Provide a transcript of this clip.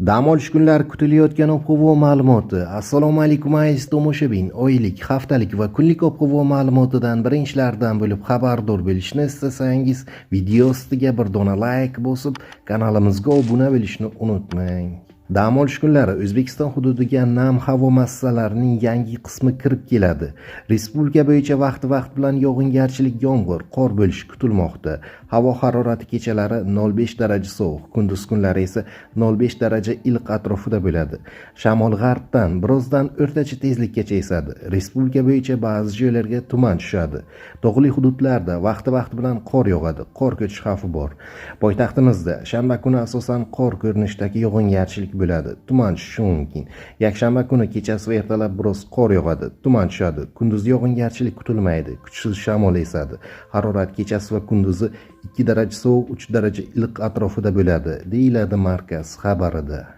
Dam olish kunlari kutilayotgan ob-havo ma'lumoti. Assalomu alaykum aziz tomoshabin. Oylik, haftalik va kunlik ob-havo ma'lumotidan birinchilardan bo'lib xabardor bo'lishni istasangiz, video ostiga bir dona like bosib, kanalimizga obuna bo'lishni unutmang. Dam olish kunlari O'zbekiston hududiga nam havo massalarining yangi qismi kirib keladi. Respublika bo'yicha vaqti-vaqt bilan yog'ingarchilik, yomg'ir, qor bo'lishi kutilmoqda. Havo harorati kechalari 0.5 daraja sovuq, kunduz kunlari esa 0.5 daraja iliq atrofida bo'ladi. Shamol g'arbdan birozdan o'rtacha tezlikkacha esadi. Respublika bo'yicha ba'zi joylarga tuman tushadi. Tog'li hududlarda vaqti-vaqt bilan qor yog'adi. Qor ko'chish xavfi bor. Poytaxtimizda shanba kuni asosan qor ko'rinishidagi yog'ingarchilik bo'ladi. Tuman tushishi mumkin. Yakshanba kuni kechasi va ertalab biroz qor yog'adi. Tuman tushadi. Kunduz yog'ingarchilik kutilmaydi. Kuchsiz shamol esadi. Harorat kechasi va kunduzi 2 daraja sovuq, 3 daraja iliq atrofida bo'ladi, deyiladi markaz xabarida.